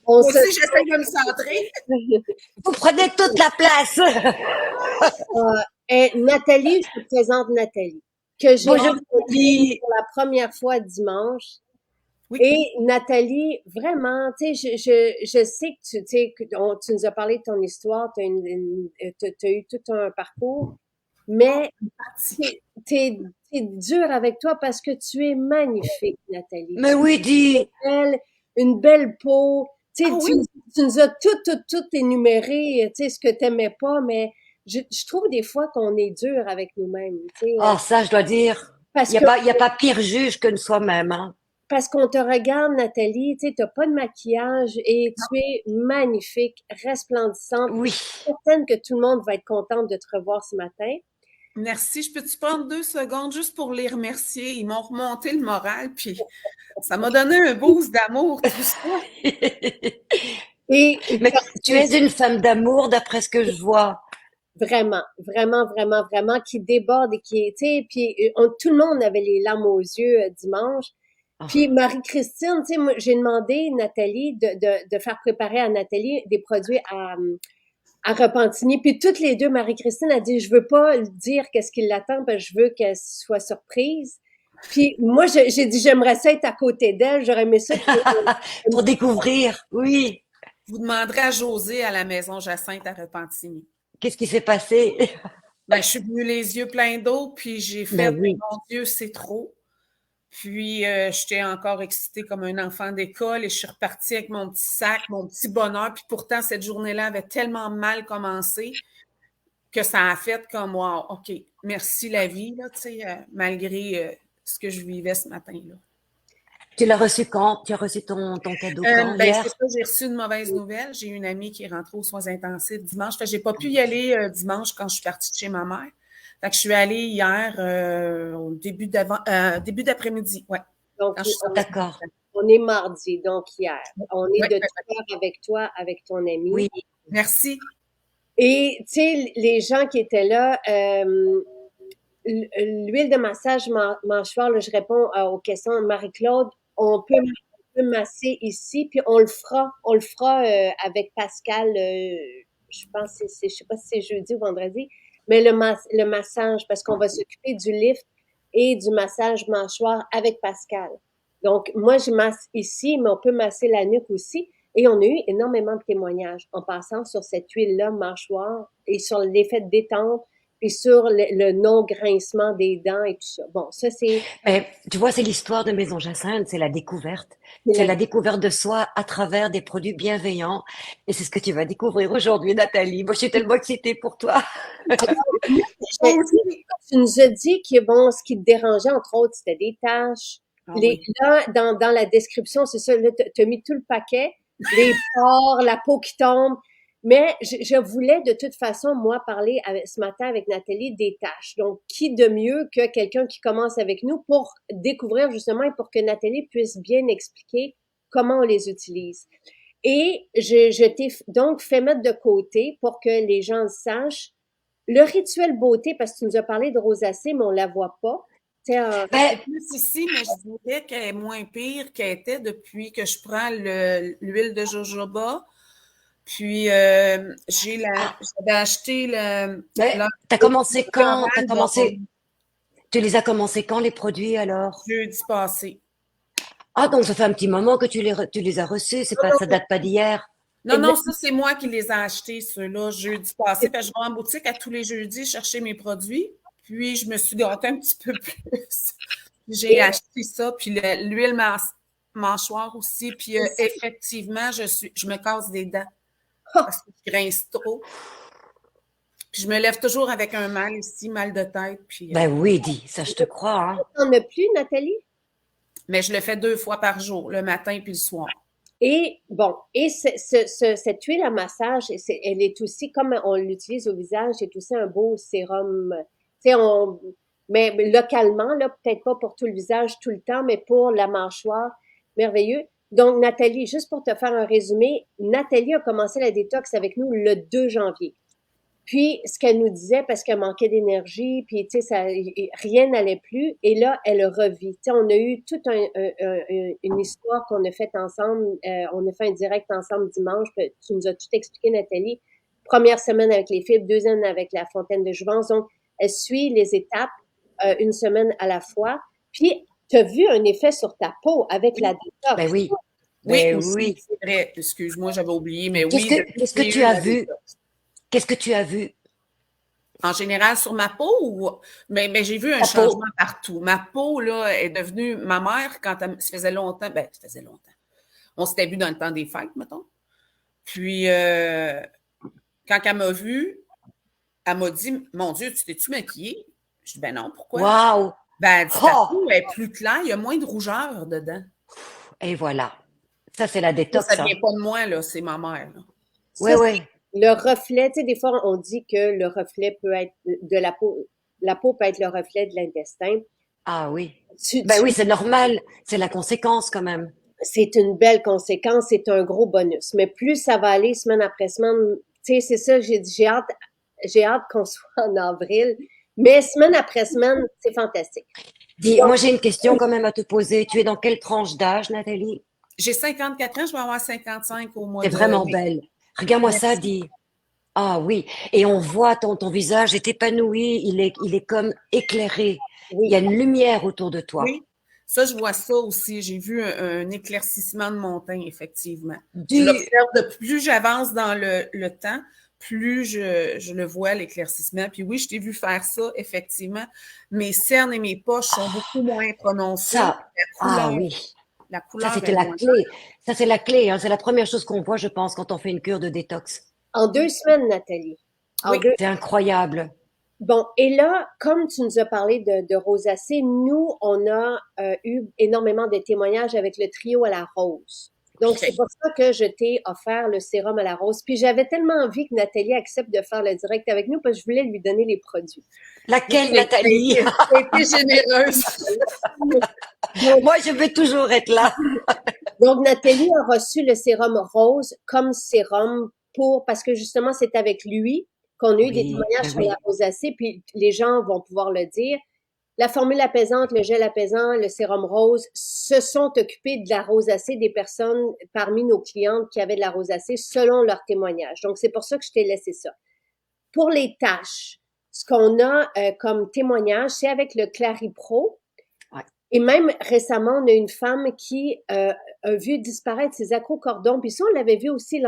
Moi aussi, j'essaie de me centrer. Vous prenez toute la place. Nathalie, je te présente Nathalie, que j'ai Bonjour, rencontrée Nathalie. pour la première fois dimanche. Oui. Et Nathalie, vraiment, tu sais, je sais que tu sais, tu nous as parlé de ton histoire, tu as eu tout un parcours, mais t'es dure avec toi parce que tu es magnifique, Nathalie. Mais oui, dis. Belle, une belle peau. Tu Ah sais, oui? tu nous as tout énuméré, tu sais, ce que t'aimais pas, mais je trouve des fois qu'on est dur avec nous-mêmes, tu sais, Oh, ça, je dois dire. parce que Il y a pas pire juge que de soi-même, hein. parce qu'on te regarde, Nathalie, tu sais, t'as pas de maquillage et tu es magnifique, resplendissante. Je Oui. suis certaine que tout le monde va être content de te revoir ce matin. Merci. Je peux-tu prendre 2 secondes juste pour les remercier? Ils m'ont remonté le moral, puis ça m'a donné un boost d'amour, tout ça. Et Mais tu es une femme d'amour, d'après ce que je vois. vraiment, vraiment, vraiment, vraiment, qui déborde et qui, tu sais, puis tout le monde avait les larmes aux yeux dimanche. Puis Oh. Marie-Christine, tu sais, moi, j'ai demandé Nathalie de faire préparer à Nathalie des produits à Repentigny. Puis toutes les deux, Marie-Christine a dit, je veux pas dire qu'est-ce qui l'attend, parce que je veux qu'elle soit surprise. Puis moi, j'ai dit, j'aimerais ça être à côté d'elle. J'aurais aimé ça qu'il y ait un Pour petit découvrir, oui. Vous demanderez à José à la maison Jacinthe à Repentigny. Qu'est-ce qui s'est passé? Ben, je suis venue les yeux pleins d'eau, puis j'ai Ben fait, oui. mon Dieu, c'est trop. Puis, j'étais encore excitée comme un enfant d'école et je suis repartie avec mon petit sac, mon petit bonheur. Puis pourtant, cette journée-là avait tellement mal commencé que ça a fait comme, wow, OK, merci la vie, là, tu sais, malgré ce que je vivais ce matin-là. Tu l'as reçu quand? Tu as reçu ton cadeau quand? Ben, c'est Hier? ça, j'ai reçu une mauvaise nouvelle. J'ai une amie qui est rentrée aux soins intensifs dimanche. Fait que j'ai pas pu y aller dimanche quand je suis partie de chez ma mère. Fait que je suis allée hier au début d'après-midi, ouais. Donc, Quand je suis sortie. D'accord. on est mardi, donc hier. On est Ouais, de tout cœur avec toi, avec ton ami. Oui. merci. Et, tu sais, les gens qui étaient là, l'huile de massage mâchoire, là, je réponds aux questions de Marie-Claude. On peut masser ici, puis on le fera avec Pascal. Je pense que je sais pas si c'est jeudi ou vendredi, mais le massage, parce qu'on va s'occuper du lift et du massage mâchoire avec Pascal. Donc, moi, je masse ici, mais on peut masser la nuque aussi. Et on a eu énormément de témoignages en passant sur cette huile-là mâchoire et sur l'effet de détente puis sur le non-grincement des dents et tout ça. Bon, ça, Mais tu vois, c'est l'histoire de Maison Jacinthe, c'est la découverte. c'est C'est la la découverte de soi à travers des produits bienveillants. Et c'est ce que tu vas découvrir aujourd'hui, Nathalie. Moi, je suis tellement excitée pour toi. Mais tu nous as dit que, bon, ce qui te dérangeait, entre autres, c'était des taches. Ah oui. Là, dans la description, c'est ça, là, tu as mis tout le paquet, les pores, la peau qui tombe. Mais je voulais de toute façon, moi, parler ce matin avec Nathalie des tâches. Donc, qui de mieux que quelqu'un qui commence avec nous pour découvrir justement et pour que Nathalie puisse bien expliquer comment on les utilise. Et je t'ai donc fait mettre de côté pour que les gens sachent le rituel beauté, parce que tu nous as parlé de rosacée, mais on la voit pas. Tu sais, C'est Ben, plus ici, mais je dirais qu'elle est moins pire qu'elle était depuis que je prends l'huile de jojoba. Puis, j'avais acheté ben, t'as commencé quand? T'as l'oral commencé, tu les as commencé quand, les produits, alors? jeudi passé. Ah, donc ça fait un petit moment que tu les as reçus. C'est Non, pas, ça non, date pas d'hier. non, non, ça, c'est moi qui les ai achetés, ceux-là, jeudi passé. Puis, je vais en boutique à tous les jeudis chercher mes produits. Puis, je me suis gâtée un petit peu plus. J'ai acheté ça, puis l'huile mâchoire aussi. Puis, effectivement, je me casse des dents parce que je grince trop. Puis, je me lève toujours avec un mal ici, mal de tête. Puis, Ben oui, dis, ça je te crois, hein. t'en as plus, Nathalie? mais je le fais 2 fois par jour, le matin puis le soir. Et bon, et cette huile à massage, elle est aussi, comme on l'utilise au visage, c'est aussi un beau sérum. Tu sais, mais localement, là, peut-être pas pour tout le visage tout le temps, mais pour la mâchoire, merveilleux. Donc, Nathalie, juste pour te faire un résumé, Nathalie a commencé la détox avec nous le 2 janvier. Puis, ce qu'elle nous disait, parce qu'elle manquait d'énergie, puis, tu sais, rien n'allait plus. Et là, elle revit. Tu sais, on a eu toute une histoire qu'on a faite ensemble. On a fait un direct ensemble dimanche. Tu nous as tout expliqué, Nathalie. Première semaine avec les fibres, deuxième avec la fontaine de jouvence. Donc, elle suit les étapes une semaine à la fois. Puis, tu as vu un effet sur ta peau avec la détox. Ben oui, Oui, ben aussi, oui. c'est vrai. Excuse-moi, j'avais oublié, mais Qu'est-ce oui, que, depuis qu'est-ce que que j'ai tu eu as la vu? détox. Qu'est-ce que tu as vu? En général, sur ma peau, mais j'ai vu un Ta changement peau. partout. Ma peau, là, est devenue, ma mère, quand ça faisait longtemps, ben, ça faisait longtemps. On s'était vu dans le temps des fêtes, mettons. Puis, quand elle m'a vue, elle m'a dit, mon Dieu, tu t'es-tu maquillée? Je dis, ben non, pourquoi? Waouh! Ben, elle dit, ta Oh! peau est plus claire, il y a moins de rougeur dedans. Et voilà. Ça, c'est la Ça détox, vient hein. pas de moi, là, c'est ma mère, là. Ouais, Ça, c'est ouais. le reflet. Tu sais, des fois, on dit que le reflet peut être de la peau. La peau peut être le reflet de l'intestin. Ah oui. Tu, Ben tu, oui, c'est normal. C'est la conséquence quand même. c'est une belle conséquence, c'est un gros bonus. Mais plus ça va aller semaine après semaine, tu sais, c'est ça, j'ai dit, j'ai hâte qu'on soit en avril. Mais semaine après semaine, c'est fantastique. Dis, Donc, moi j'ai une question quand même à te poser. Tu es dans quelle tranche d'âge, Nathalie? J'ai 54 ans, je vais avoir 55 au mois T'es de vraiment mai. belle. Regarde-moi ça, Merci. dis. Ah oui. Et on voit ton visage est épanoui, il est comme éclairé. Il y oui, a une lumière autour de toi. Oui, ça, je vois ça aussi. J'ai vu un éclaircissement de mon teint, effectivement. Je Du, l'observe de plus j'avance dans le temps, plus je le vois, l'éclaircissement. Puis oui, je t'ai vu faire ça, effectivement. Mes cernes et mes poches sont beaucoup moins prononcées. ça, ah oui. La Ça, couleur c'était est la moins. clé. Ça, c'est la clé, hein. C'est la première chose qu'on voit, je pense, quand on fait une cure de détox. en 2 semaines, Nathalie. En Oui, deux. C'est incroyable. Bon, et là, comme tu nous as parlé de rosacée, nous, on a eu énormément de témoignages avec le trio à la rose. Donc, c'est OK. pour ça que je t'ai offert le sérum à la rose. Puis, j'avais tellement envie que Nathalie accepte de faire le direct avec nous parce que je voulais lui donner les produits. Laquelle, T'as Nathalie? été généreuse. Donc, Moi, je veux toujours être là. donc, Nathalie a reçu le sérum rose comme sérum parce que justement, c'est avec lui qu'on a eu des Oui, témoignages ben sur la oui. rosacée, puis les gens vont pouvoir le dire. La formule apaisante, le gel apaisant, le sérum rose se sont occupés de la rosacée des personnes parmi nos clientes qui avaient de la rosacée selon leur témoignage. Donc, c'est pour ça que je t'ai laissé ça. Pour les tâches, ce qu'on a comme témoignage, c'est avec le Claripro. Ouais. Et même récemment, on a une femme qui a vu disparaître ses acrocordons. Puis ça, on l'avait vu aussi,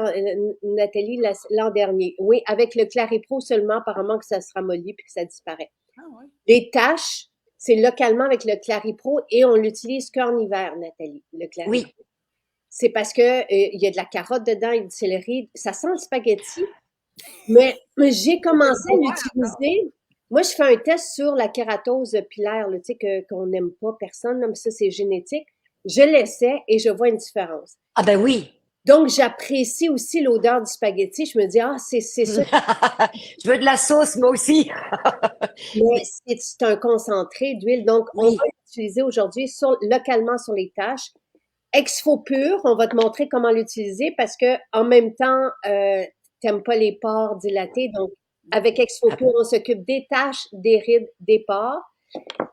Nathalie, l'an dernier. Oui, avec le Claripro seulement, apparemment que ça se ramollit puis que ça disparaît. Ah ouais. Les taches, c'est localement avec le Claripro et on l'utilise qu'en hiver, Nathalie, le Claripro. Oui. C'est parce que il y a de la carotte dedans et du céleri. Ça sent le spaghetti. Mais j'ai commencé à l'utiliser. Moi, je fais un test sur la kératose pilaire, là, tu sais, qu'on n'aime pas personne, là, mais ça, c'est génétique. Je l'essaie et je vois une différence. Ah ben oui. Donc, j'apprécie aussi l'odeur du spaghetti. Je me dis, ah, c'est ça. Je veux de la sauce, moi aussi. Mais c'est un concentré d'huile. Donc, on Oui. va l'utiliser aujourd'hui localement sur les tâches. Exfo pur, on va te montrer comment l'utiliser parce que en même temps, t'aimes pas les pores dilatés. Donc, avec Exfo pur, on s'occupe des taches, des rides, des pores.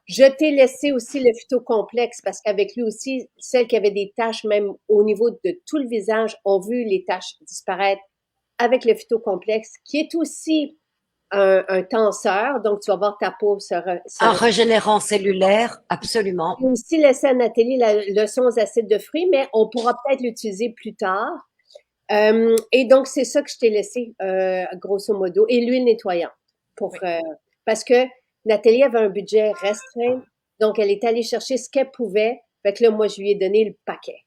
Je t'ai laissé aussi le phytocomplexe parce qu'avec lui aussi, celles qui avaient des taches, même au niveau de tout le visage, ont vu les taches disparaître avec le phytocomplexe, qui est aussi un tenseur. Donc, tu vas voir ta peau Un régénérant cellulaire, absolument. J'ai aussi laissé à Nathalie la leçon aux acides de fruits, mais on pourra peut-être l'utiliser plus tard. Et donc, c'est ça que je t'ai laissé, grosso modo. Et l'huile nettoyante. Parce que Nathalie avait un budget restreint, donc elle est allée chercher ce qu'elle pouvait. Fait que là, moi, je lui ai donné le paquet.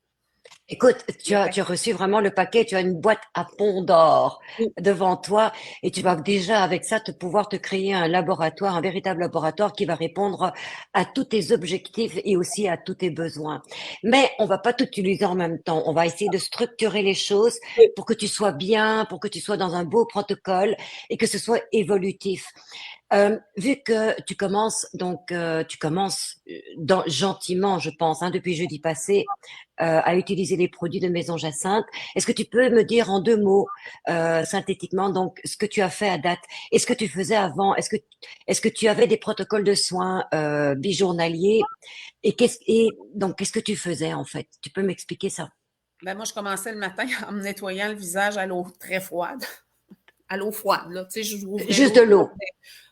Écoute, tu as reçu vraiment le paquet, tu as une boîte à pont d'or devant toi et tu vas déjà avec ça pouvoir te créer un laboratoire, un véritable laboratoire qui va répondre à tous tes objectifs et aussi à tous tes besoins. Mais on va pas tout utiliser en même temps. On va essayer de structurer les choses pour que tu sois bien, pour que tu sois dans un beau protocole et que ce soit évolutif. Vu que tu commences gentiment, je pense, hein, depuis jeudi passé, à utiliser les produits de Maison Jacinthe, est-ce que tu peux me dire en 2 mots, synthétiquement, donc, ce que tu as fait à date? Est-ce que tu faisais avant? Est-ce que tu avais des protocoles de soins bijournaliers? Et donc, qu'est-ce que tu faisais en fait? Tu peux m'expliquer ça? Ben moi, je commençais le matin en me nettoyant le visage à l'eau très froide. À l'eau froide, là. Tu sais, je ouvrais Juste l'eau de l'eau.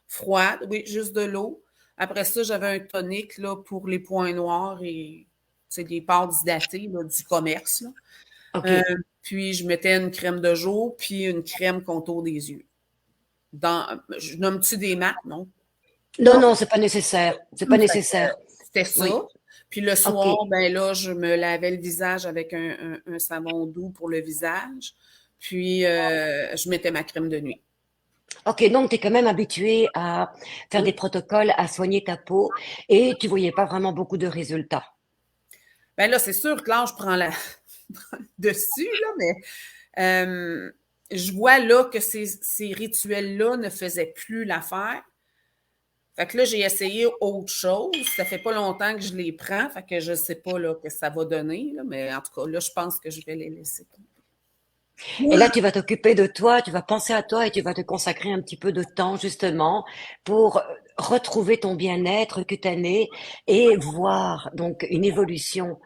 froide, oui, juste de l'eau. Après ça, j'avais un tonique là, pour les points noirs et les pores dilatés là, du commerce. Là. Ok. Puis, je mettais une crème de jour, puis une crème contour des yeux. Je nomme-tu des mat? Non. Non, non, c'est pas nécessaire. C'est pas nécessaire. C'était Oui. ça. Puis le Ok. soir, ben là, je me lavais le visage avec un savon doux pour le visage. Puis, je mettais ma crème de nuit. Ok, donc tu es quand même habitué à faire des Oui. protocoles, à soigner ta peau et tu voyais pas vraiment beaucoup de résultats. Ben là, c'est sûr que là, je prends la dessus, là, mais je vois là que ces rituels-là ne faisaient plus l'affaire. Fait que là, j'ai essayé autre chose. Ça fait pas longtemps que je les prends, fait que je sais pas là, que ça va donner, là, mais en tout cas, là, je pense que je vais les laisser. Et là, tu vas t'occuper de toi, tu vas penser à toi et tu vas te consacrer un petit peu de temps justement pour retrouver ton bien-être cutané et voir donc une évolution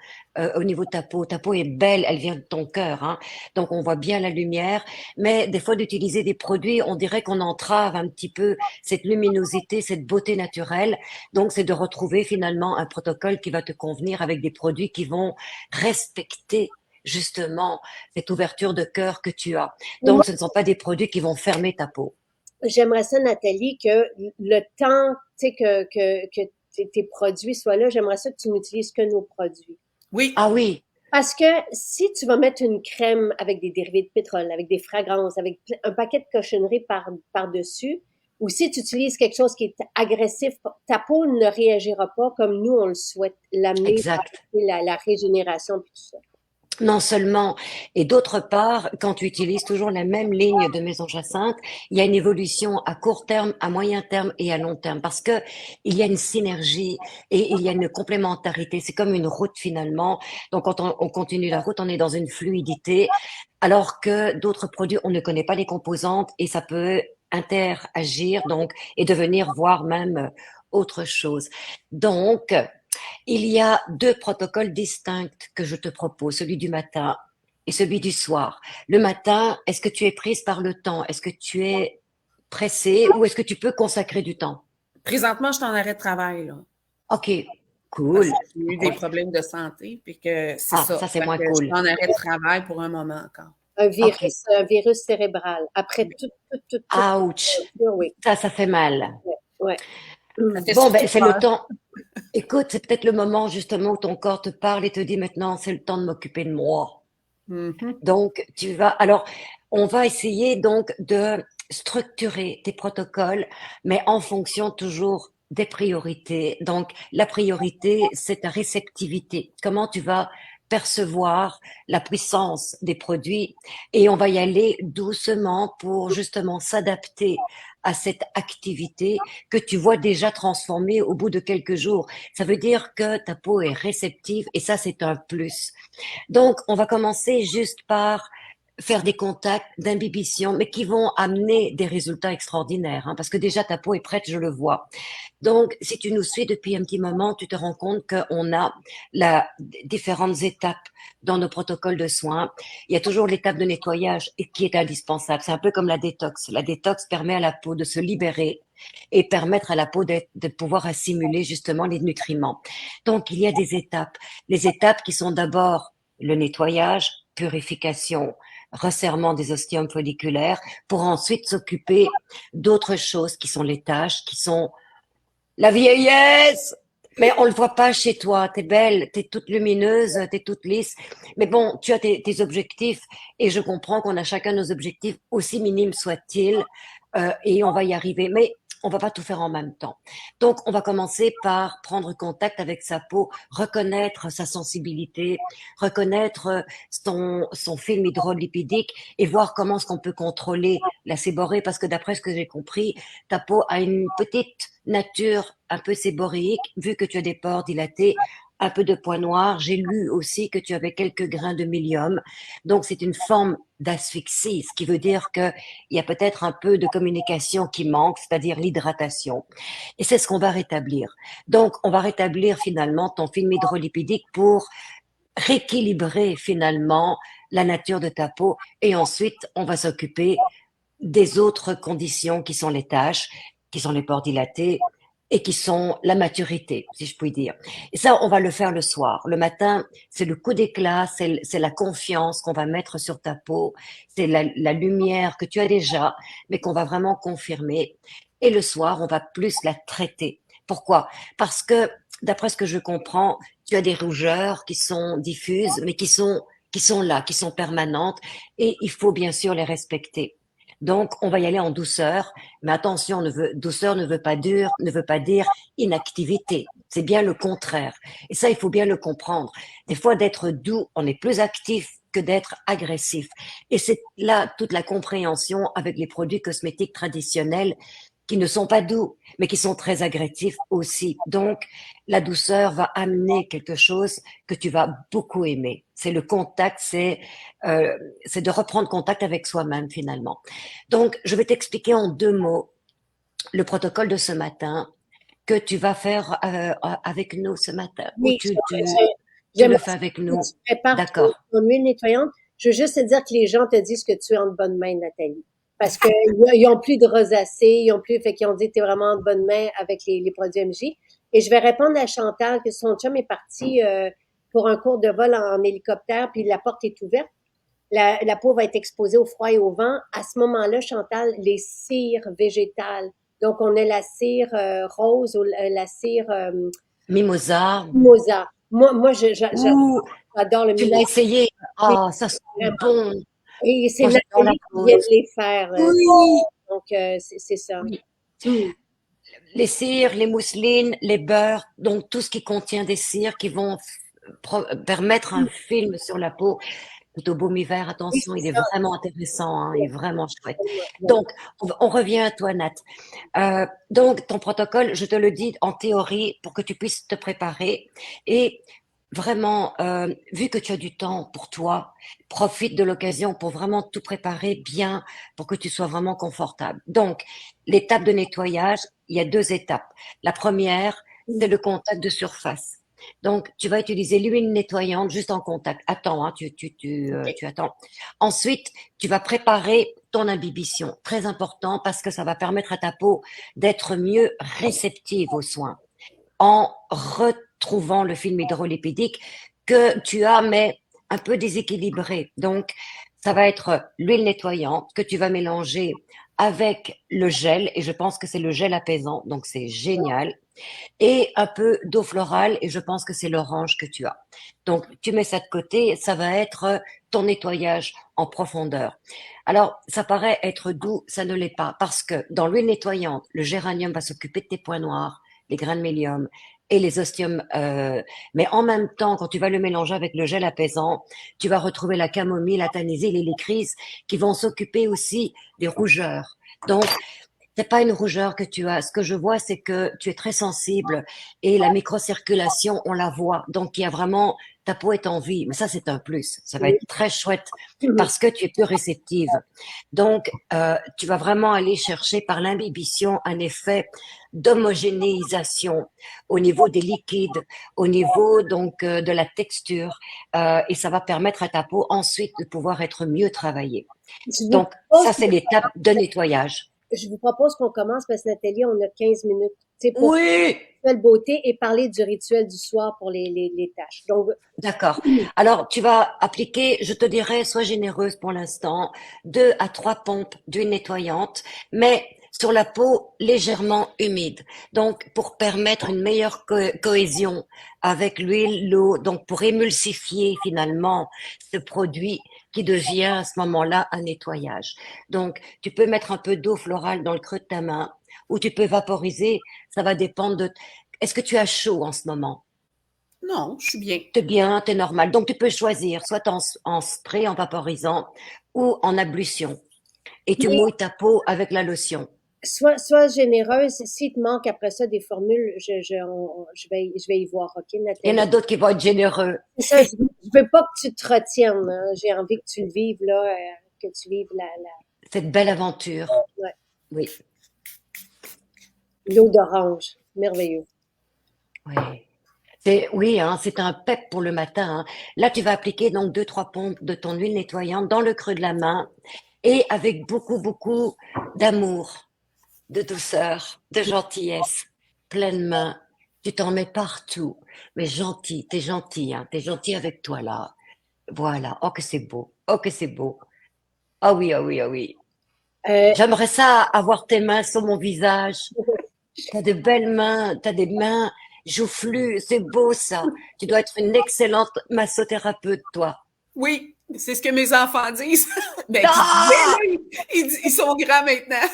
au niveau de ta peau. Ta peau est belle, elle vient de ton cœur, hein. Donc on voit bien la lumière. Mais des fois, d'utiliser des produits, on dirait qu'on entrave un petit peu cette luminosité, cette beauté naturelle. Donc c'est de retrouver finalement un protocole qui va te convenir avec des produits qui vont respecter justement cette ouverture de cœur que tu as. Moi, Donc, ce ne sont pas des produits qui vont fermer ta peau. j'aimerais ça, Nathalie, que le temps, tu sais, que tes produits soient là, j'aimerais ça que tu n'utilises que nos produits. Oui, Ah oui, Parce que si tu vas mettre une crème avec des dérivés de pétrole, avec des fragrances, avec un paquet de cochonneries par-dessus, ou si tu utilises quelque chose qui est agressif, ta peau ne réagira pas comme nous, on le souhaite, l'amener vers exact. la régénération et tout ça. Non seulement, et d'autre part, quand tu utilises toujours la même ligne de Maison Jacinthe, il y a une évolution à court terme, à moyen terme et à long terme, parce que il y a une synergie et il y a une complémentarité. C'est comme une route finalement. Donc, quand on continue la route, on est dans une fluidité, alors que d'autres produits, on ne connaît pas les composantes et ça peut interagir donc et devenir voire même autre chose. Donc, il y a 2 protocoles distincts que je te propose, celui du matin et celui du soir. Le matin, est-ce que tu es prise par le temps? Est-ce que tu es pressée ou est-ce que tu peux consacrer du temps? présentement, je suis en arrêt de travail, là. Ok, Parce que cool. j'ai eu des Ok. problèmes de santé, puis que c'est Ah, ça. ça c'est Fait moins que je suis cool. en arrêt de travail pour un moment encore. Ok. Un virus cérébral. Après toute Ouch. oui. Ça fait mal. Ouais. Ouais. Ça Hum. fait Bon, ben, surtout c'est le peur. temps. Écoute, c'est peut-être le moment justement où ton corps te parle et te dit maintenant, c'est le temps de m'occuper de moi. Mhm. Donc, alors, on va essayer donc de structurer tes protocoles, mais en fonction toujours des priorités. Donc, la priorité, c'est ta réceptivité. Comment tu vas percevoir la puissance des produits et on va y aller doucement pour justement s'adapter à cette activité que tu vois déjà transformée au bout de quelques jours. Ça veut dire que ta peau est réceptive et ça, c'est un plus. Donc, on va commencer juste par faire des contacts d'imbibition, mais qui vont amener des résultats extraordinaires, hein, parce que déjà ta peau est prête, je le vois. Donc, si tu nous suis depuis un petit moment, tu te rends compte qu'on a différentes étapes dans nos protocoles de soins. Il y a toujours l'étape de nettoyage et qui est indispensable. C'est un peu comme la détox. La détox permet à la peau de se libérer et permettre à la peau de pouvoir assimiler justement les nutriments. Donc, il y a des étapes. Les étapes qui sont d'abord le nettoyage, purification, resserrement des ostiums folliculaires, pour ensuite s'occuper d'autres choses qui sont les tâches, qui sont la vieillesse. Mais on le voit pas chez toi. T'es belle, t'es toute lumineuse, t'es toute lisse. Mais bon, tu as tes objectifs et je comprends qu'on a chacun nos objectifs, aussi minimes soient-ils, et on va y arriver. Mais on va pas tout faire en même temps. Donc, on va commencer par prendre contact avec sa peau, reconnaître sa sensibilité, reconnaître son film hydrolipidique et voir comment est-ce qu'on peut contrôler la séborrhée, parce que d'après ce que j'ai compris, ta peau a une petite nature un peu séborrhéique, vu que tu as des pores dilatés, un peu de points noirs. J'ai lu aussi que tu avais quelques grains de milium. Donc, c'est une forme d'asphyxie, ce qui veut dire qu'il y a peut-être un peu de communication qui manque, c'est-à-dire l'hydratation. Et c'est ce qu'on va rétablir. Donc, on va rétablir finalement ton film hydrolipidique pour rééquilibrer finalement la nature de ta peau. Et ensuite, on va s'occuper des autres conditions qui sont les taches, qui sont les pores dilatés et qui sont la maturité, si je puis dire. Et ça, on va le faire le soir. Le matin, c'est le coup d'éclat, c'est la confiance qu'on va mettre sur ta peau, c'est la lumière que tu as déjà, mais qu'on va vraiment confirmer. Et le soir, on va plus la traiter. Pourquoi? Parce que, d'après ce que je comprends, tu as des rougeurs qui sont diffuses, mais qui sont là, qui sont permanentes, et il faut bien sûr les respecter. Donc, on va y aller en douceur, mais attention, douceur ne veut pas dire inactivité. C'est bien le contraire. Et ça, il faut bien le comprendre. Des fois, d'être doux, on est plus actif que d'être agressif. Et c'est là toute la compréhension avec les produits cosmétiques traditionnels qui ne sont pas doux, mais qui sont très agressifs aussi. Donc, la douceur va amener quelque chose que tu vas beaucoup aimer. C'est le contact, c'est de reprendre contact avec soi-même finalement. Donc, je vais t'expliquer en 2 mots le protocole de ce matin que tu vas faire avec nous ce matin, ou Oui, tu j'aime le fais avec nous. tu prépares D'accord. ton huile nettoyante. Je veux juste te dire que les gens te disent que tu es en bonne main, Nathalie. Parce que ils ont plus de rosacée, ils ont plus, fait qu'ils ont dit que tu es vraiment en bonne main avec les produits MJ. Et je vais répondre à Chantal que son chum est parti pour un cours de vol en hélicoptère, puis la porte est ouverte. La peau va être exposée au froid et au vent. À ce moment-là, Chantal, les cires végétales. Donc, on a la cire rose ou la cire Mimosa. mimosa. Moi, Ouh, j'adore le tu l'as mimosa. essayé. Oui, Ah, ça sent vraiment. bon. Et c'est Moi, j'adore la Nathalie qui vient de rose. les faire. Oui. Donc, c'est ça. Oui. Mm. Les cires, les mousselines, les beurres, donc tout ce qui contient des cires qui vont permettre un film sur la peau. Plutôt baume hiver, Oui, attention, c'est il est ça. vraiment intéressant, hein, il est vraiment chouette. Ouais. Donc, on revient à toi, Nat. Donc, ton protocole, je te le dis en théorie pour que tu puisses te préparer. Et vraiment, vu que tu as du temps pour toi, profite de l'occasion pour vraiment tout préparer bien pour que tu sois vraiment confortable. Donc, l'étape de nettoyage, il y a 2 étapes. La première, c'est le contact de surface. Donc, tu vas utiliser l'huile nettoyante juste en contact. Attends, hein, OK. tu attends. Ensuite, tu vas préparer ton imbibition. Très important parce que ça va permettre à ta peau d'être mieux réceptive aux soins en retrouvant le film hydrolipidique que tu as, mais un peu déséquilibré. Donc, ça va être l'huile nettoyante que tu vas mélanger avec le gel, et je pense que c'est le gel apaisant, donc c'est génial, et un peu d'eau florale, et je pense que c'est l'orange que tu as. Donc, tu mets ça de côté, ça va être ton nettoyage en profondeur. Alors, ça paraît être doux, ça ne l'est pas, parce que dans l'huile nettoyante, le géranium va s'occuper de tes points noirs, les grains de mélium et les ostiums. Mais en même temps, quand tu vas le mélanger avec le gel apaisant, tu vas retrouver la camomille, la tanisie, les lychris qui vont s'occuper aussi des rougeurs. Donc, c'est pas une rougeur que tu as. Ce que je vois, c'est que tu es très sensible et la microcirculation, on la voit. Donc, il y a vraiment, ta peau est en vie. Mais ça, c'est un plus. Ça va Oui. être très chouette parce que tu es plus réceptive. Donc, tu vas vraiment aller chercher par l'imbibition un effet d'homogénéisation au niveau des liquides, au niveau donc de la texture, et ça va permettre à ta peau ensuite de pouvoir être mieux travaillée. Je vous Donc, propose ça, c'est l'étape de nettoyage. je vous propose qu'on commence parce que Nathalie, on a 15 minutes. C'est pour Oui, rituel beauté et parler du rituel du soir pour les tâches. Donc, d'accord. Alors, tu vas appliquer, je te dirais, sois généreuse pour l'instant, 2 à 3 pompes d'huile nettoyante, mais sur la peau légèrement humide. Donc, pour permettre une meilleure cohésion avec l'huile, l'eau, donc pour émulsifier finalement ce produit qui devient à ce moment-là un nettoyage. Donc, tu peux mettre un peu d'eau florale dans le creux de ta main ou tu peux vaporiser. Ça va dépendre de... Est-ce que tu as chaud en ce moment? Non, je suis bien. T'es bien, t'es normal. Donc, tu peux choisir soit en spray, en vaporisant, ou en ablution. Et tu Mais mouilles ta peau avec la lotion. sois généreuse. S'il te manque après ça des formules, je vais y voir, OK, Il y en a Nathalie? d'autres qui vont être généreux. C'est ça, je veux pas que tu te retiennes, hein. J'ai envie que tu le vives, là, que tu vives Cette belle aventure. ouais, Oui, l'eau d'orange. Merveilleux. oui. Oui, hein, c'est un pep pour le matin, hein. Là, tu vas appliquer donc 2, 3 pompes de ton huile nettoyante dans le creux de la main et avec beaucoup, beaucoup d'amour, de douceur, de gentillesse, pleine main. Tu t'en mets partout, mais gentil, t'es gentil, hein, t'es gentil avec toi là. Voilà. Oh que c'est beau, oh que c'est beau. Ah oui, ah oui, ah oui. Euh, J'aimerais ça avoir tes mains sur mon visage. T'as de belles mains, t'as des mains joufflues, c'est beau ça. Tu dois être une excellente massothérapeute, toi. Oui, c'est ce que mes enfants disent. Ben, qui disaient, Ah! là, ils sont grands maintenant.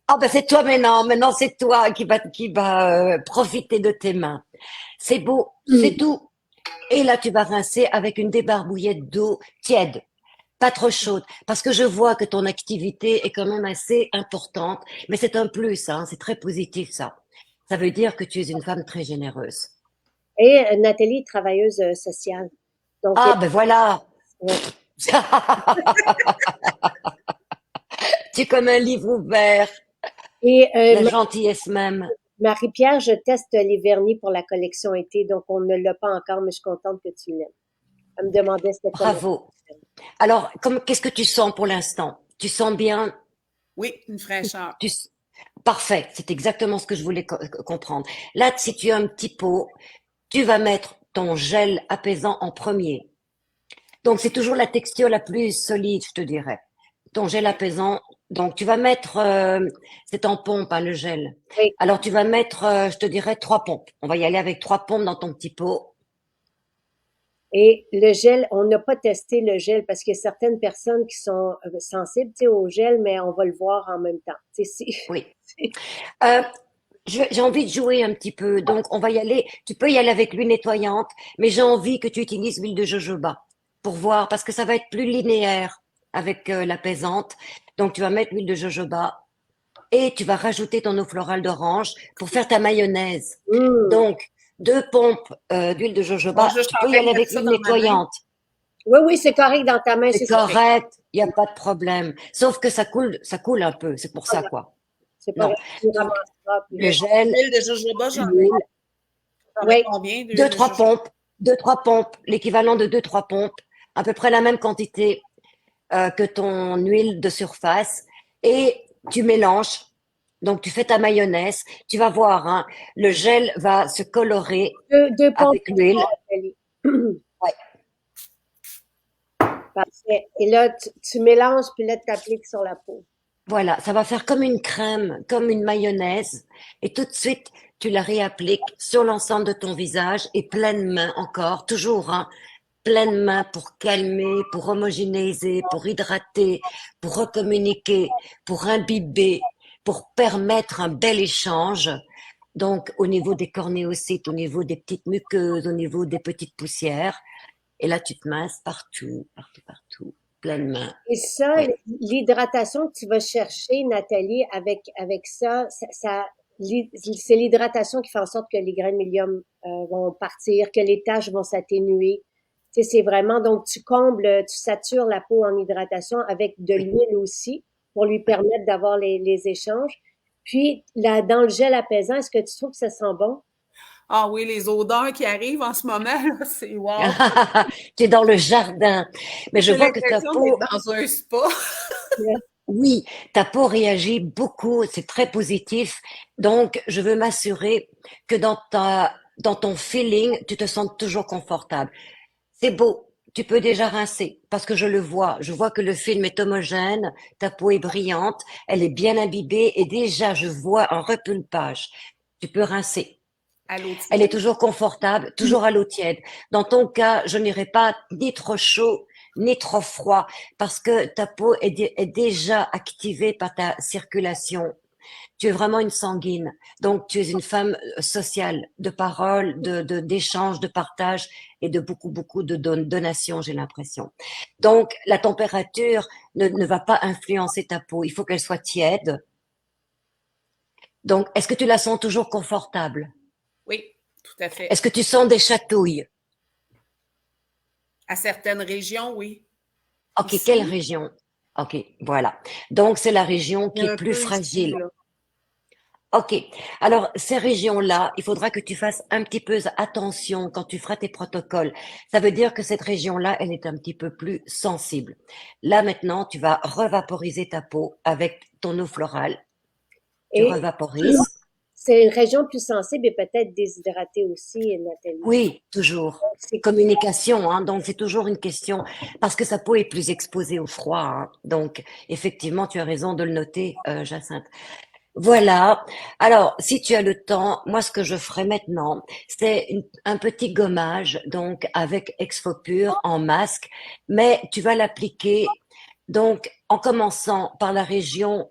Ah ben c'est toi maintenant c'est toi qui va profiter de tes mains. C'est beau, c'est doux. Et là tu vas rincer avec une débarbouillette d'eau tiède, pas trop chaude, parce que je vois que ton activité est quand même assez importante, mais c'est un plus, hein, c'est très positif ça. Ça veut dire que tu es une femme très généreuse. et Nathalie est travailleuse sociale. Donc, Ah ben voilà. ouais. Tu es comme un livre ouvert, Et la gentillesse même. Marie-Pierre, je teste les vernis pour la collection été, donc on ne l'a pas encore, mais je suis contente que tu l'aimes. Elle me demandait c'était quoi le... Bravo. Alors, qu'est-ce que tu sens pour l'instant? Tu sens bien? Oui, une fraîcheur. Tu, Parfait. C'est exactement ce que je voulais comprendre. Là, si tu as un petit pot, tu vas mettre ton gel apaisant en premier. Donc, c'est toujours la texture la plus solide, je te dirais. Ton gel apaisant. Donc, tu vas mettre, c'est en pompe, hein, le gel. Oui. Alors, tu vas mettre, je te dirais, 3 pompes. On va y aller avec 3 pompes dans ton petit pot. Et le gel, on n'a pas testé le gel parce qu'il y a certaines personnes qui sont sensibles, tu sais, au gel, mais on va le voir en même temps. Tu sais, Oui. Euh, j'ai envie de jouer un petit peu. Donc, on va y aller. Tu peux y aller avec l'huile nettoyante, mais j'ai envie que tu utilises l'huile de jojoba pour voir, parce que ça va être plus linéaire avec l'apaisante. Donc, tu vas mettre l'huile de jojoba et tu vas rajouter ton eau florale d'orange pour faire ta mayonnaise. Mmh. Donc, 2 pompes d'huile de Bon, jojoba. je suis Tu en peux y train de aller mettre avec ça l'huile dans ma main. nettoyante. Oui, oui, c'est correct dans ta main, C'est c'est ça. correct. Il n'y a pas de problème. Sauf que ça coule un peu. C'est pour Pas ça, grave. quoi. C'est pas Non. grave. Tu Donc, ramasseras, puis le gel, L'huile de jojoba, l'huile, j'en mets oui. combien deux, d'huile de trois jojoba? pompes, 2, 3 pompes, l'équivalent de 2, 3 pompes, à peu près la même quantité que ton huile de surface, et tu mélanges. Donc tu fais ta mayonnaise, tu vas voir, hein, le gel va se colorer Deux pompes avec pour l'huile. toi, Nathalie. Ouais. Parfait. Et là, tu mélanges, puis là, tu appliques sur la peau. Voilà, ça va faire comme une crème, comme une mayonnaise, et tout de suite tu la réappliques sur l'ensemble de ton visage et pleine main encore, toujours, hein, pleine main pour calmer, pour homogénéiser, pour hydrater, pour recommuniquer, pour imbiber, pour permettre un bel échange. Donc, au niveau des cornéocytes, au niveau des petites muqueuses, au niveau des petites poussières. Et là, tu te masses partout, partout, partout, pleine main. Et ça, Oui. l'hydratation que tu vas chercher, Nathalie, avec c'est l'hydratation qui fait en sorte que les grains de médium vont partir, que les taches vont s'atténuer. Tu sais, c'est vraiment, donc tu combles, tu satures la peau en hydratation avec de Oui, l'huile aussi pour lui oui. permettre d'avoir les échanges. Puis, là, dans le gel apaisant, est-ce que tu trouves que ça sent bon? Ah oui, les odeurs qui arrivent en ce moment, là, c'est wow. Tu es dans le jardin. Mais je J'ai vois que ta l'impression d'être peau, dans un spa. oui, ta peau réagit beaucoup, c'est très positif. Donc, je veux m'assurer que dans ton feeling, tu te sens toujours confortable. C'est beau. Tu peux déjà rincer parce que je le vois. Je vois que le film est homogène, ta peau est brillante, elle est bien imbibée et déjà je vois un repulpage. Tu peux rincer. À l'eau Elle est tiède. toujours confortable, toujours à l'eau tiède. Dans ton cas, je n'irai pas ni trop chaud, ni trop froid, parce que ta peau est déjà activée par ta circulation. Tu es vraiment une sanguine. Donc, tu es une femme sociale, de parole, d'échange, de partage et de beaucoup de donations, j'ai l'impression. Donc, la température ne va pas influencer ta peau. Il faut qu'elle soit tiède. Donc, est-ce que tu la sens toujours confortable? Oui, tout à fait. Est-ce que tu sens des chatouilles? À certaines régions, oui. Ok, quelle Ici, région? Ok, voilà. Donc, c'est la région il y qui a est un plus peu ici, fragile. là. Ok. Alors, ces régions-là, il faudra que tu fasses un petit peu attention quand tu feras tes protocoles. Ça veut dire que cette région-là, elle est un petit peu plus sensible. Là, maintenant, tu vas revaporiser ta peau avec ton eau florale. Tu Et revaporises. c'est une région plus sensible et peut-être déshydratée aussi, Nathalie. Oui, toujours. C'est Communication, hein, donc c'est toujours une question, parce que sa peau est plus exposée au froid, hein. Donc, effectivement, tu as raison de le noter, Jacinthe. Voilà. Alors, si tu as le temps, moi, ce que je ferai maintenant, c'est un petit gommage, donc avec Exfopur en masque, mais tu vas l'appliquer, donc, en commençant par la région,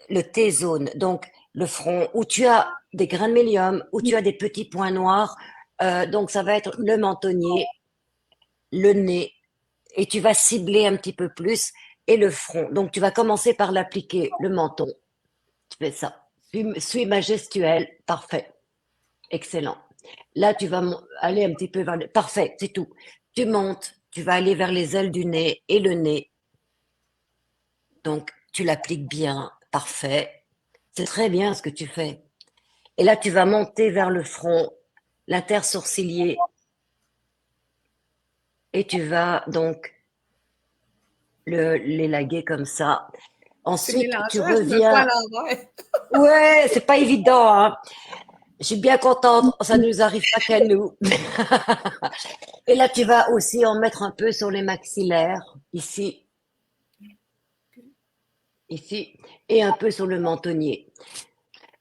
le T-zone, donc le front, où tu as des grains de mélium, où tu as des petits points noirs, donc ça va être le mentonnier, le nez, et tu vas cibler un petit peu plus, et le front. Donc, tu vas commencer par l'appliquer, le menton. Tu fais ça. Suis ma gestuelle. Parfait. Excellent. Là, tu vas aller un petit peu vers le... Parfait, c'est tout. Tu montes, tu vas aller vers les ailes du nez et le nez. Donc, tu l'appliques bien. Parfait. C'est très bien ce que tu fais. Et là, tu vas monter vers le front, l'intersourcilier, et tu vas donc l'élaguer comme ça. C'est Ensuite, tu mélangeant, je me vois à reviens. l'envers. Ouais, c'est pas évident, hein. Je suis bien contente. Ça ne nous arrive pas qu'à nous. Et là, tu vas aussi en mettre un peu sur les maxillaires, ici, ici, et un peu sur le mentonnier.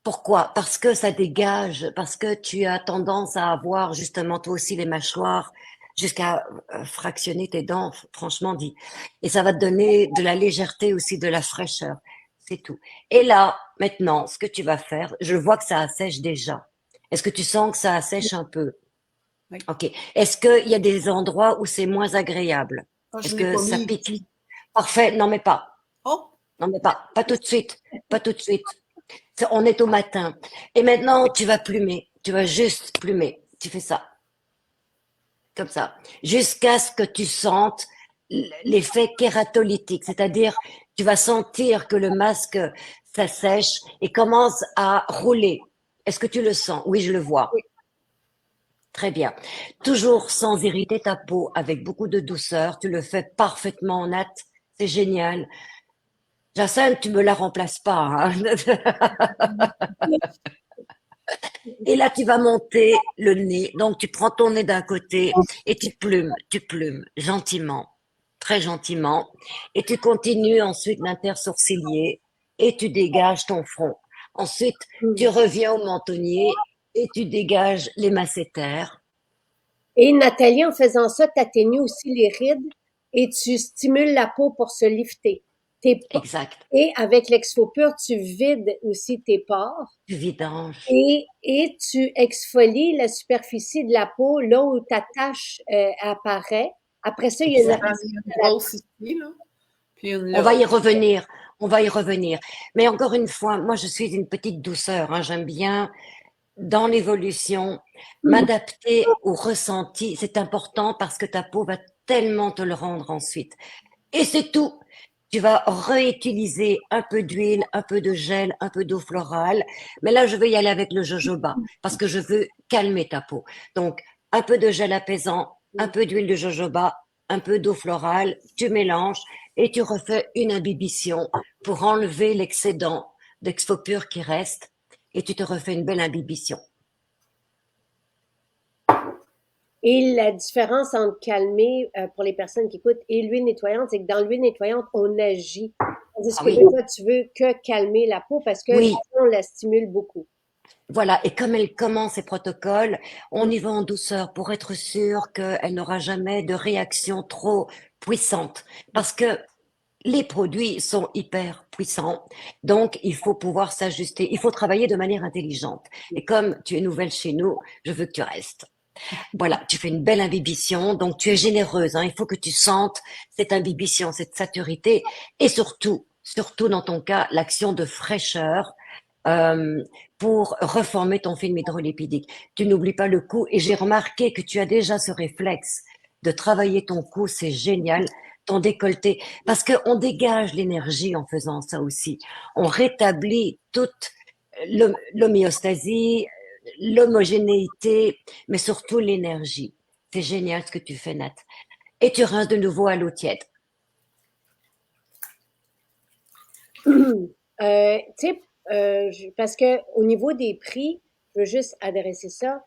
Pourquoi? Parce que ça dégage, parce que tu as tendance à avoir justement toi aussi les mâchoires jusqu'à fractionner tes dents, franchement dit. Et ça va te donner de la légèreté aussi, de la fraîcheur. C'est tout. Et là, maintenant, ce que tu vas faire, je vois que ça assèche déjà. Est-ce que tu sens que ça assèche un peu? Oui. Ok. Est-ce qu'il y a des endroits où c'est moins agréable? Ah, je Est-ce ne l'ai que pas ça mis pique? ici. Parfait. Non, mais pas. Oh, Non, mais pas. Pas tout de suite. Pas tout de suite. On est au matin. Et maintenant, tu vas plumer. Tu vas juste plumer. Tu fais ça. Comme ça. Jusqu'à ce que tu sentes l'effet kératolytique. C'est-à-dire, tu vas sentir que le masque s'assèche et commence à rouler. Est-ce que tu le sens? Oui, je le vois. Très bien. Toujours sans irriter ta peau, avec beaucoup de douceur. Tu le fais parfaitement, Nat. C'est génial. Jacinthe, tu me la remplaces pas, hein. Et là, tu vas monter le nez. Donc, tu prends ton nez d'un côté et tu plumes gentiment, très gentiment. Et tu continues ensuite l'intersourcilier et tu dégages ton front. Ensuite, tu reviens au mentonnier et tu dégages les masséters. Et Nathalie, en faisant ça, tu atténues aussi les rides et tu stimules la peau pour se lifter. Exact. Et avec l'exfopure, tu vides aussi tes pores Tu vidanges. et tu exfolies la superficie de la peau là où ta tache apparaît. Après ça, il y a une j'en ai Exact. une grosse ici, là. Puis une On là. va y revenir. On va y revenir. Mais encore une fois, moi, je suis une petite douceur, hein. J'aime bien, dans l'évolution, m'adapter au ressenti. C'est important parce que ta peau va tellement te le rendre ensuite. Et c'est tout. Tu vas réutiliser un peu d'huile, un peu de gel, un peu d'eau florale. Mais là, je vais y aller avec le jojoba parce que je veux calmer ta peau. Donc, un peu de gel apaisant, un peu d'huile de jojoba, un peu d'eau florale, tu mélanges et tu refais une imbibition pour enlever l'excédent d'exfopure qui reste et tu te refais une belle imbibition. Et la différence entre calmer, pour les personnes qui écoutent, et l'huile nettoyante, c'est que dans l'huile nettoyante, on agit. Tandis Ah que oui, des fois, tu veux que calmer la peau parce que oui, sinon, on la stimule beaucoup. voilà. Et comme elle commence ses protocoles, on y va en douceur pour être sûr qu'elle n'aura jamais de réaction trop puissante. Parce que les produits sont hyper puissants, donc il faut pouvoir s'ajuster. Il faut travailler de manière intelligente. Et comme tu es nouvelle chez nous, je veux que tu restes. Voilà, tu fais une belle imbibition, donc tu es généreuse, hein. Il faut que tu sentes cette imbibition, cette saturité, et surtout, surtout dans ton cas, l'action de fraîcheur euh, pour reformer ton film hydrolipidique. Tu n'oublies pas le cou, et j'ai remarqué que tu as déjà ce réflexe de travailler ton cou, c'est génial, ton décolleté, parce qu'on dégage l'énergie en faisant ça aussi. On rétablit toute l'homéostasie, l'homogénéité, mais surtout l'énergie. C'est génial ce que tu fais, Nat. Et tu rinces de nouveau à l'eau tiède. Tu sais, parce que au niveau des prix, je veux juste adresser ça.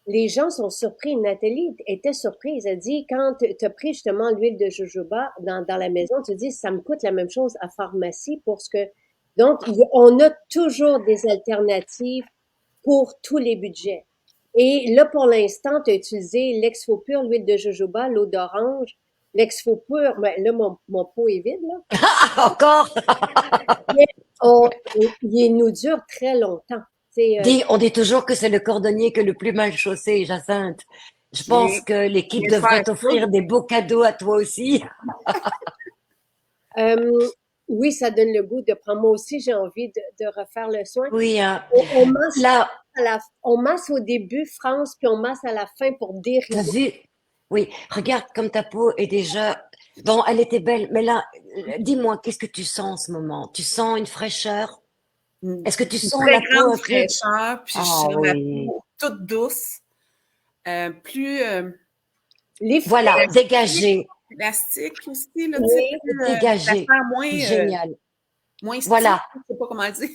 Les gens sont surpris. Nathalie était surprise. Elle dit, quand tu as pris justement l'huile de jojoba dans la maison, tu dis, ça me coûte la même chose à pharmacie pour ce que... Donc, on a toujours des alternatives pour tous les budgets. Et là, pour l'instant, tu as utilisé l'exfo-pur, l'huile de jojoba, l'eau d'orange. L'exfo-pur, ben, là, mon pot est vide, là. Ah, encore? Mais on, il nous dure très longtemps. C'est, On dit toujours que c'est le cordonnier que le plus mal chaussé, Jacinthe. Je pense J'ai que l'équipe j'ai devrait faire ça. t'offrir des beaux cadeaux à toi aussi. oui, ça donne le goût de prendre. Moi aussi, j'ai envie de refaire le soin. Oui, hein. On masse Là, on masse au début, France, puis on masse à la fin pour t'as dériver. vu? Oui, regarde comme ta peau est déjà... Bon, elle était belle, mais là, dis-moi, qu'est-ce que tu sens en ce moment? Tu sens une fraîcheur? Une Est-ce que tu sens très la peau grande un peu? fraîcheur, puis je Ah sens ma oui. peau toute douce, plus Les Voilà, élastique, dégagé, élastique aussi, là, tu sais, frais, plus, la dégagé. faire Génial. moins stiff, Voilà. je sais pas comment dire,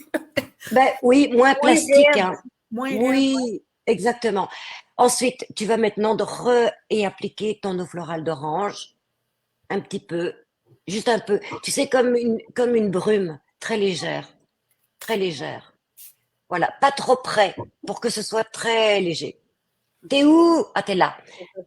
Ben oui, moins moins plastique, raides. hein. moins raide. Oui, exactement. Ensuite, tu vas maintenant et appliquer ton eau florale d'orange, un petit peu, juste un peu. Tu sais, comme une brume, très légère, très légère. Voilà, pas trop près, pour que ce soit très léger. T'es où? Ah, t'es là.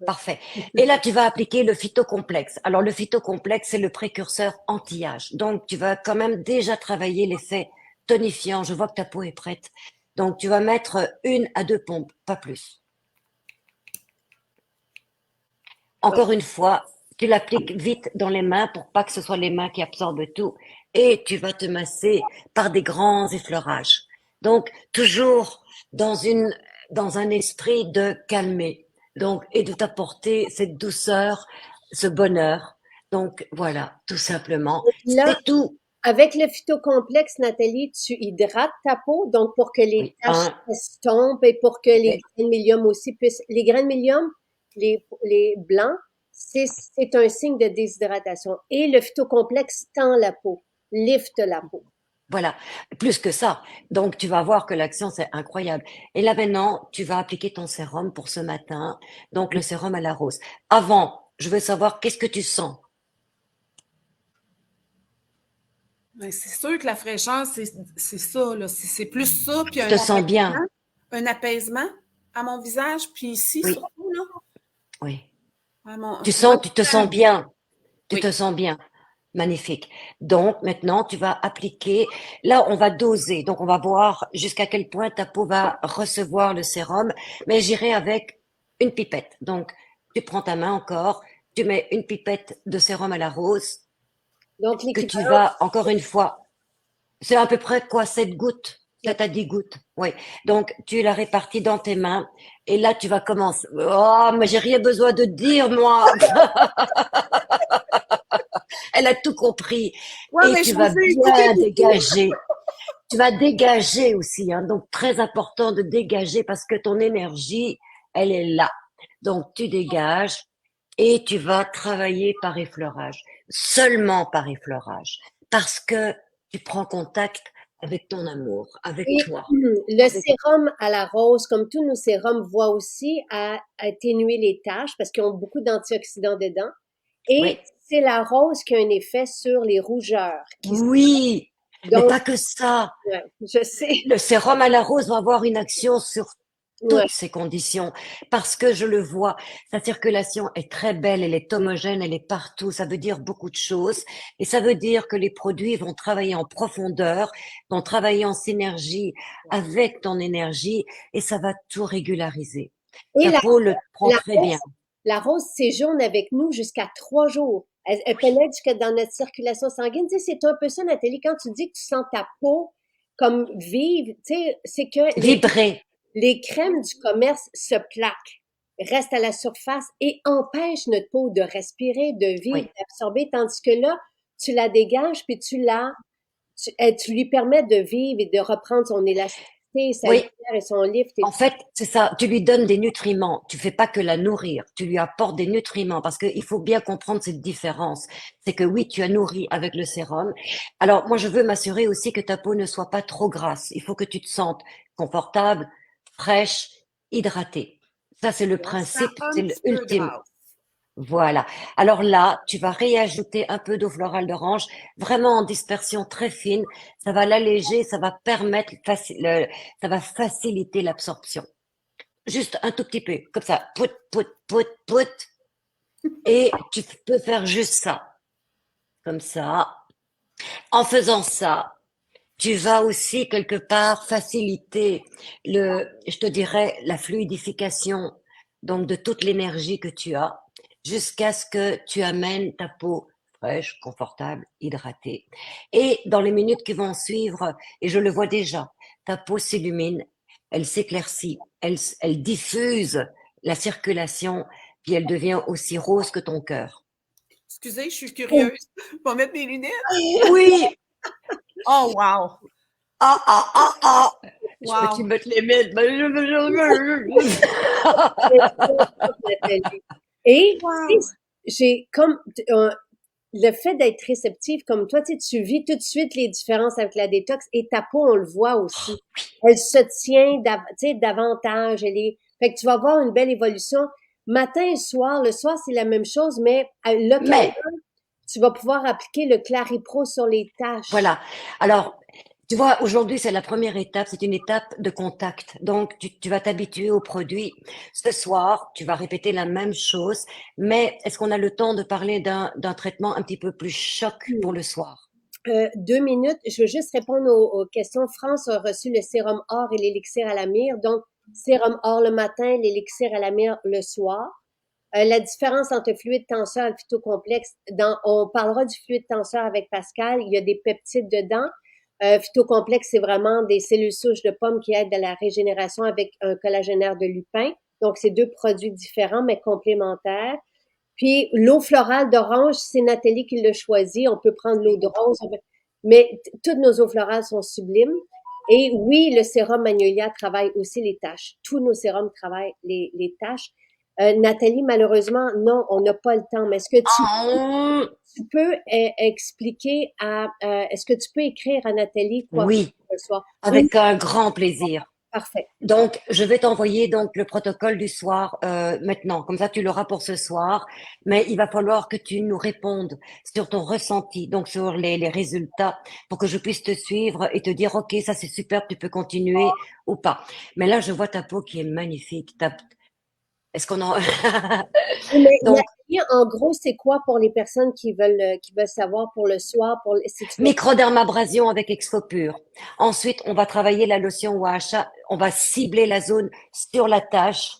Parfait. Et là, tu vas appliquer le phytocomplexe. Alors, le phytocomplexe, c'est le précurseur anti-âge. Donc, tu vas quand même déjà travailler l'effet tonifiant. Je vois que ta peau est prête. Donc, tu vas mettre 1 à 2 pompes, pas plus. Encore une fois, tu l'appliques vite dans les mains pour pas que ce soit les mains qui absorbent tout. Et tu vas te masser par des grands effleurages. Donc, toujours dans dans un esprit de calmer. Donc, et de t'apporter cette douceur, ce bonheur. Donc, voilà, tout simplement. Là, C'est tout. avec le phytocomplexe, Nathalie, tu hydrates ta peau, donc pour que les Oui, taches s'estompent et pour que les oui, grains de mélium aussi puissent. Les grains de mélium, les blancs, c'est un signe de déshydratation. Et le phytocomplexe tend la peau, lifte la peau. voilà. Plus que ça. Donc, tu vas voir que l'action, c'est incroyable. Et là, maintenant, tu vas appliquer ton sérum pour ce matin. Donc, le sérum à la rose. Avant, je veux savoir qu'est-ce que tu sens. Ben, c'est sûr que la fraîcheur, c'est ça, là. C'est plus ça, puis Tu te sens bien. un apaisement à mon visage, puis ici, Oui, surtout, là, oui. à mon, Tu te sens bien. Tu te oui. sens bien. Magnifique. Donc, maintenant, tu vas appliquer. Là, on va doser. Donc, on va voir jusqu'à quel point ta peau va recevoir le sérum. Mais j'irai avec une pipette. Donc, tu prends ta main encore. Tu mets une pipette de sérum à la rose Donc, que tu l'équivalent, vas, encore une fois, c'est à peu près quoi, 7 gouttes? 7 à 10 gouttes. Oui. Donc, tu la répartis dans tes mains. Et là, tu vas commencer. Oh, mais j'ai rien besoin de dire, moi. Elle a tout compris. Ouais, Et mais tu je vas vous ai écouté bien beaucoup. dégager. Tu vas dégager aussi, hein. Donc, très important de dégager parce que ton énergie, elle est là. Donc, tu dégages et tu vas travailler par effleurage. Seulement par effleurage. Parce que tu prends contact avec ton amour, avec et toi. le Avec... sérum à la rose, comme tous nos sérums, voit aussi à atténuer les taches parce qu'ils ont beaucoup d'antioxydants dedans. Oui. Et c'est la rose qui a un effet sur les rougeurs. Oui. Mais Donc, pas que ça. ouais, je sais. Le sérum à la rose va avoir une action sur Ouais. toutes ces conditions parce que je le vois. Sa circulation est très belle, elle est homogène, elle est partout. Ça veut dire beaucoup de choses et ça veut dire que les produits vont travailler en profondeur, vont travailler en synergie avec ton énergie et ça va tout régulariser. Et Ta peau le prend la très bien. rose, la rose séjourne avec nous jusqu'à 3 jours. Elle pénètre jusque dans notre circulation sanguine. Tu sais, c'est un peu ça, Nathalie, quand tu dis que tu sens ta peau comme vive, tu sais, c'est que Vibrer. les crèmes du commerce se plaquent, restent à la surface et empêchent notre peau de respirer, de vivre, Oui, d'absorber, tandis que là, tu la dégages, puis tu lui permets de vivre et de reprendre son élasticité, sa oui. lumière et son lift et En tout. fait, c'est ça. Tu lui donnes des nutriments. Tu fais pas que la nourrir. Tu lui apportes des nutriments parce qu'il faut bien comprendre cette différence. C'est que oui, tu as nourri avec le sérum. Alors, moi, je veux m'assurer aussi que ta peau ne soit pas trop grasse. Il faut que tu te sentes confortable, fraîche, hydratée. Ça, c'est le On se sent principe, c'est un petit peu l'ultime. grasse. Voilà. Alors là, tu vas réajouter un peu d'eau florale d'orange, vraiment en dispersion très fine. Ça va l'alléger, ça va permettre, ça va faciliter l'absorption. Juste un tout petit peu, comme ça. Pout, pout, pout, pout. Et tu peux faire juste ça, comme ça. En faisant ça, tu vas aussi quelque part faciliter je te dirais, la fluidification, donc de toute l'énergie que tu as, jusqu'à ce que tu amènes ta peau fraîche, confortable, hydratée. Et dans les minutes qui vont suivre, et je le vois déjà, ta peau s'illumine, elle s'éclaircit, elle diffuse la circulation, puis elle devient aussi rose que ton cœur. Excusez, je suis Oh, curieuse. Je vais mettre mes lunettes. Oui! Oh, wow! Ah, ah, ah, ah! Je peux-tu Wow! mettre les mains? c'est ça, Nathalie. Et, tu Wow! sais, j'ai comme, le fait d'être réceptive comme toi, tu sais, tu vis tout de suite les différences avec la détox et ta peau, on le voit aussi. Elle se tient, tu sais, davantage. Fait que tu vas voir une belle évolution. Matin et soir, le soir, c'est la même chose, mais localement, Mais tu vas pouvoir appliquer le Claripro sur les taches. voilà. Alors, tu vois, aujourd'hui, c'est la première étape, c'est une étape de contact. Donc, tu vas t'habituer au produit. Ce soir, tu vas répéter la même chose, mais est-ce qu'on a le temps de parler d'un traitement un petit peu plus choc pour le soir? 2 minutes. Je veux juste répondre aux questions. France a reçu le sérum or et l'élixir à la myrrhe. Donc, sérum or le matin, l'élixir à la myrrhe le soir. La différence entre fluide tenseur et le phytocomplexe, on parlera du fluide tenseur avec Pascal. Il y a des peptides dedans. Phytocomplexe, c'est vraiment des cellules souches de pommes qui aident à la régénération avec un collagénaire de lupin. Donc, c'est deux produits différents, mais complémentaires. Puis l'eau florale d'orange, c'est Nathalie qui l'a choisi. On peut prendre l'eau de rose, mais toutes nos eaux florales sont sublimes. Et oui, le sérum Magnolia travaille aussi les taches. Tous nos sérums travaillent les taches. Nathalie, malheureusement, non, on n'a pas le temps. Mais est-ce que Ah, tu peux expliquer est-ce que tu peux écrire à Nathalie quoi faire oui, ce soir? avec un grand plaisir. Parfait. Donc, je vais t'envoyer donc le protocole du soir maintenant. Comme ça, tu l'auras pour ce soir. Mais il va falloir que tu nous répondes sur ton ressenti, donc sur les résultats, pour que je puisse te suivre et te dire, OK, ça c'est super, tu peux continuer ou pas. Mais là, je vois ta peau qui est magnifique. Est-ce qu'on en... Mais Donc, Nathalie, en gros, c'est quoi pour les personnes qui veulent savoir pour le soir, si tu vas microdermabrasion avec Exfopur. Ensuite, on va travailler la lotion WAHA. On va cibler la zone sur la tache.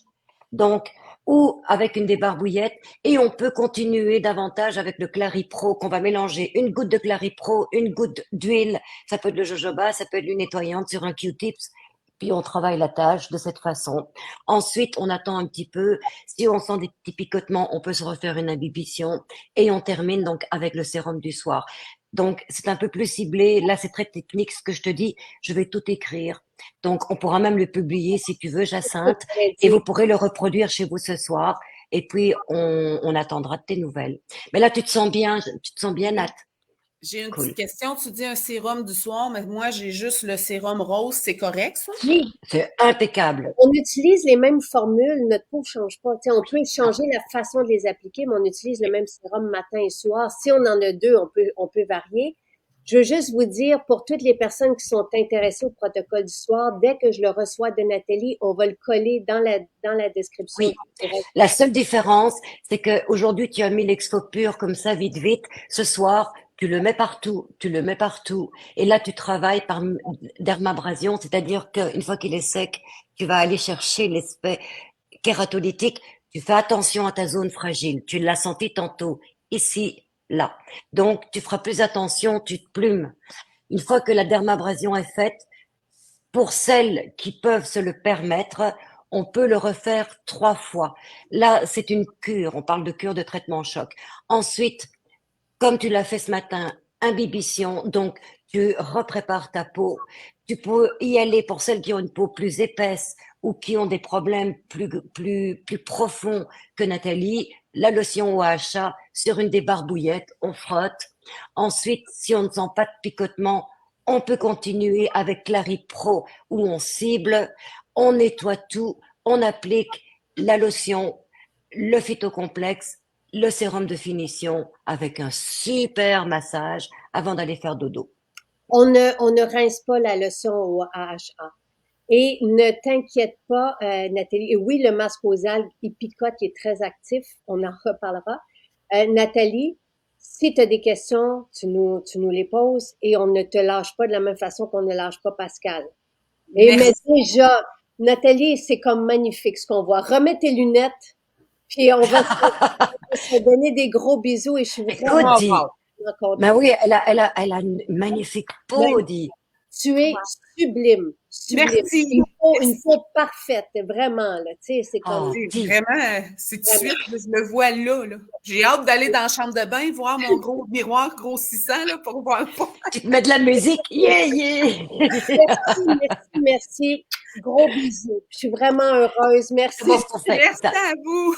Donc, ou avec une débarbouillette. Et on peut continuer davantage avec le Claripro qu'on va mélanger une goutte de Claripro, une goutte d'huile. Ça peut être le jojoba, ça peut être l'huile nettoyante sur un Q-tips. Puis on travaille la tâche de cette façon. Ensuite, on attend un petit peu. Si on sent des petits picotements, on peut se refaire une imbibition. Et on termine donc avec le sérum du soir. Donc, c'est un peu plus ciblé. Là, c'est très technique ce que je te dis. Je vais tout écrire. Donc, on pourra même le publier si tu veux, Jacinthe, et dire? vous pourrez le reproduire chez vous ce soir. Et puis, on attendra de tes nouvelles. Mais là, tu te sens bien, Nat. J'ai une petite Cool. question. Tu dis un sérum du soir, mais moi, j'ai juste le sérum rose. C'est correct, ça? Oui, C'est impeccable. on utilise les mêmes formules, notre peau ne change pas. Tu sais, on peut Non. changer la façon de les appliquer, mais on utilise le même sérum matin et soir. Si on en a deux, on peut varier. Je veux juste vous dire, pour toutes les personnes qui sont intéressées au protocole du soir, dès que je le reçois de Nathalie, on va le coller dans la description. Oui. La seule différence, c'est qu'aujourd'hui, tu as mis l'exfo-pur comme ça, vite, vite. Ce soir, tu le mets partout, tu le mets partout. Et là, tu travailles par dermabrasion, c'est-à-dire qu'une fois qu'il est sec, tu vas aller chercher l'aspect kératolytique. Tu fais attention à ta zone fragile. Tu l'as senti tantôt, ici, là. Donc, tu feras plus attention, tu te plumes. Une fois que la dermabrasion est faite, pour celles qui peuvent se le permettre, on peut le refaire 3 fois. Là, c'est une cure. On parle de cure de traitement choc. Ensuite, comme tu l'as fait ce matin, imbibition. Donc, tu reprépares ta peau. Tu peux y aller pour celles qui ont une peau plus épaisse ou qui ont des problèmes plus profonds que Nathalie. La lotion OHA sur une des barbouillettes, on frotte. Ensuite, si on ne sent pas de picotement, on peut continuer avec Clary Pro où on cible, on nettoie tout, on applique la lotion, le phytocomplexe, le sérum de finition avec un super massage avant d'aller faire dodo. On ne rince pas la lotion au AHA. Et ne t'inquiète pas, Nathalie. Et oui, le masque aux algues, il picote, il est très actif. On en reparlera. Nathalie, si tu as des questions, tu nous les poses et on ne te lâche pas de la même façon qu'on ne lâche pas Pascal. Et mais déjà, Nathalie, c'est comme magnifique ce qu'on voit. Remets tes lunettes, puis on va se donner des gros bisous et je suis vraiment contente. Ben oui, elle a une magnifique peau, dit. Tu es sublime. Merci. Une peau parfaite, vraiment, là. Tu sais, c'est comme. Vraiment, c'est tout de suite, je le vois là. J'ai hâte d'aller dans la chambre de bain, voir mon gros miroir grossissant, là, pour voir le fond. Tu te mets de la musique. Yeah, yeah. Merci. Gros bisous. Je suis vraiment heureuse. Merci. Merci à vous.